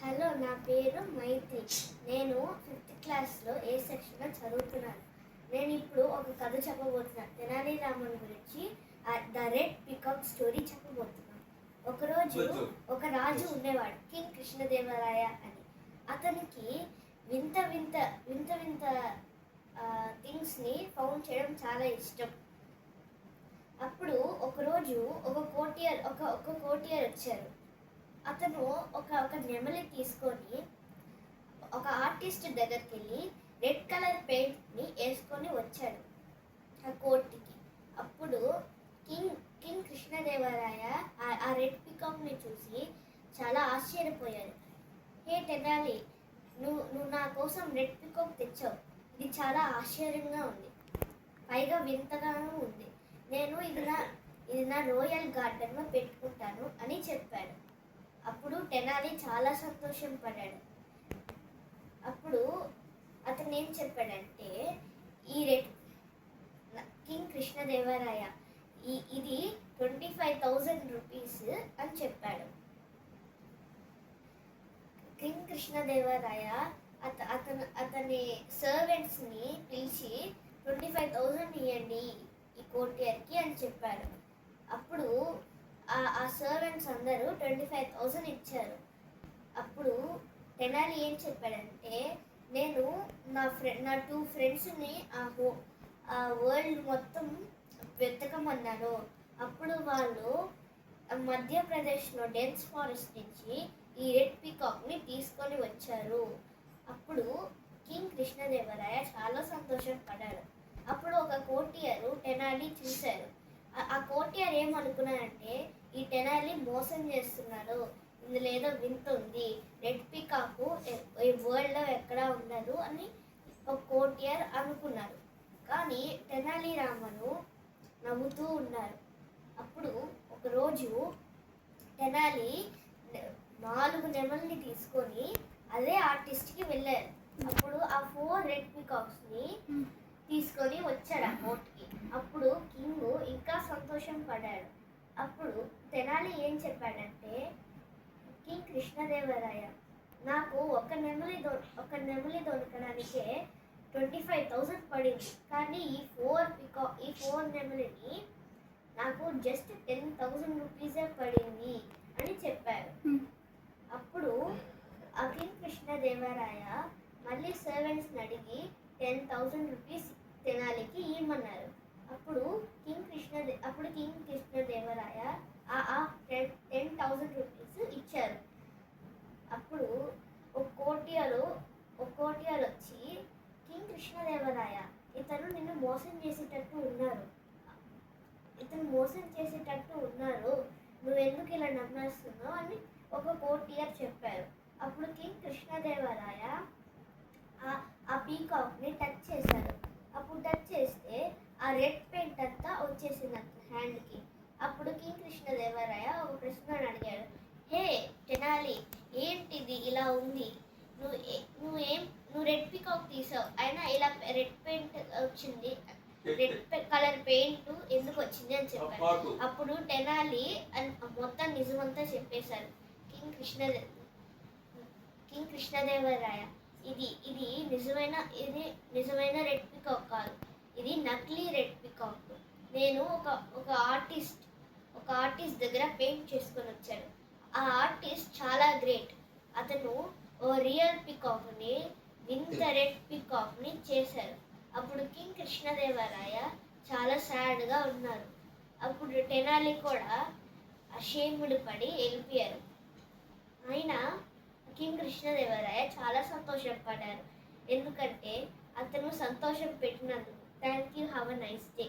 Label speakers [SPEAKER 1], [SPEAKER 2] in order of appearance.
[SPEAKER 1] Hello, నా పేరు మైత్రి. నేను 5th క్లాస్లో ఏ సెక్షన్లో చదువుతున్నాను. నేను ఇప్పుడు ఒక కథ చెప్పబోతున్నాను. తెనాలి రామన్ గురించి ద రెడ్ పికాక్ స్టోరీ చెప్పబోతున్నాను. ఒకరోజు ఒక రాజు ఉండేవాడు, కింగ్ కృష్ణదేవరాయ అని. అతనికి వింత వింత వింత వింత థింగ్స్ని ఫౌండ్ చేయడం చాలా ఇష్టం. అప్పుడు ఒకరోజు ఒక కోటియర్ వచ్చారు. అతను ఒక నెమలి తీసుకొని ఒక ఆర్టిస్ట్ దగ్గరికి వెళ్ళి రెడ్ కలర్ పెయింట్ని వేసుకొని వచ్చాడు ఆ కోర్టుకి. అప్పుడు కింగ్ కృష్ణదేవరాయ ఆ రెడ్ పికాక్ని చూసి చాలా ఆశ్చర్యపోయాడు. హే తెనాలి, నువ్వు నా కోసం రెడ్ పికాక్ తెచ్చావు. ఇది చాలా ఆశ్చర్యంగా ఉంది, పైగా వింతగానూ ఉంది. నేను ఇది నా రోయల్ గార్డెన్లో పెట్టుకుంటాను అని చెప్పాడు. అప్పుడు తెనాలి చాలా సంతోషం పడ్డాడు. అప్పుడు అతను ఏం చెప్పాడంటే, ఈ కింగ్ కృష్ణదేవరాయ ఇది 25,000 రూపీస్ అని చెప్పాడు. కింగ్ కృష్ణదేవరాయ అతని సర్వెంట్స్ని పిలిచి 25,000 ఇవ్వండి ఈ కోటియర్కి అని చెప్పాడు. అప్పుడు ఆ సర్వెంట్స్ అందరూ 25,000 ఇచ్చారు. అప్పుడు తెనాలి ఏం చెప్పాడంటే, నేను నా 2 ఫ్రెండ్స్ని ఆ వరల్డ్ మొత్తం వెతకమన్నాను. అప్పుడు వాళ్ళు మధ్యప్రదేశ్లో డెన్స్ ఫారెస్ట్ నుంచి ఈ రెడ్ పికాక్ని తీసుకొని వచ్చారు. అప్పుడు కింగ్ కృష్ణదేవరాయ చాలా సంతోషం పడ్డాడు. అప్పుడు ఒక కోటియరు తెనాలి చూశారు. ఆ కోటియర్ ఏమనుకున్నాడంటే, ఈ తెనాలి మోసం చేస్తున్నాడు, ఇందులో ఏదో వింత ఉంది, రెడ్ పికాకు ఈ వరల్డ్లో ఎక్కడా ఉండదు అని ఒక కోటియర్ అనుకున్నారు. కానీ తెనాలి రామను నవ్వుతూ ఉన్నారు. అప్పుడు ఒకరోజు తెనాలి 4 నెమల్ని తీసుకొని అదే ఆర్టిస్ట్కి వెళ్ళారు. అప్పుడు ఆ 4 రెడ్ పికాక్స్ని తీసుకొని వచ్చాడు ఆ కోర్టుకి. అప్పుడు కింగ్ ఇంకా సంతోషం పడ్డాడు. అప్పుడు తెనాలి ఏం చెప్పాడంటే, కింగ్ కృష్ణదేవరాయ, నాకు ఒక నెమలి దొరకడానికే 25,000 పడింది, కానీ ఈ 4 నెమలిని నాకు జస్ట్ 10,000 రూపీసే పడింది అని చెప్పారు. అప్పుడు ఆ కింగ్ కృష్ణదేవరాయ మళ్ళీ సర్వెంట్స్ని అడిగి 10,000 రూపీస్ తెనాలికి ఇవ్వమన్నారు. అప్పుడు కింగ్ కృష్ణదేవరాయ ఆ 10,000 రూపీస్ ఇచ్చారు. అప్పుడు ఒక కోటియర్ వచ్చి, కింగ్ కృష్ణదేవరాయ, ఇతను నిన్ను మోసం చేసేటట్టు ఉన్నారు, నువ్వెందుకు ఇలా నమ్మేస్తున్నావు అని ఒక కోటియర్ చెప్పారు. అప్పుడు కింగ్ కృష్ణదేవరాయ ఆ పీకాక్ని టచ్ చేశారు. అప్పుడు టచ్ చేస్తే ఆ రెడ్ పెయింట్ అంతా వచ్చేసింది హ్యాండ్కి. అప్పుడు కింగ్ కృష్ణదేవరాయ ఒక ప్రశ్న అడిగాడు, హే తెనాలి, ఏంటిది ఇలా ఉంది, నువ్వు రెడ్ పికాక్ తీసావు, అయినా ఇలా రెడ్ పెయింట్ వచ్చింది, రెడ్ కలర్ పెయింట్ ఎందుకు వచ్చింది అని చెప్పారు. అప్పుడు తెనాలి మొత్తం నిజమంతా చెప్పేశారు. కింగ్ కృష్ణదేవరాయ, ఇది నిజమైన రెడ్ పికాక్ కాదు, ఇది నకిలీ రెడ్ పికాక్. నేను ఒక ఆర్టిస్ట్ దగ్గర పెయింట్ చేసుకొని వచ్చాడు. ఆ ఆర్టిస్ట్ చాలా గ్రేట్. అతను ఓ రియల్ పికాక్ని, వింత రెడ్ పికాక్ని చేశారు. అప్పుడు కింగ్ కృష్ణదేవరాయ చాలా సాడ్గా ఉన్నారు. అప్పుడు తెనాలి కూడా అషేమ్డ్ పడి వెళ్ళిపోయారు. అయినా కింగ్ కృష్ణదేవరాయ చాలా సంతోషపడ్డారు, ఎందుకంటే అతను సంతోషం పెట్టినందుకు. Thank you, have a nice day.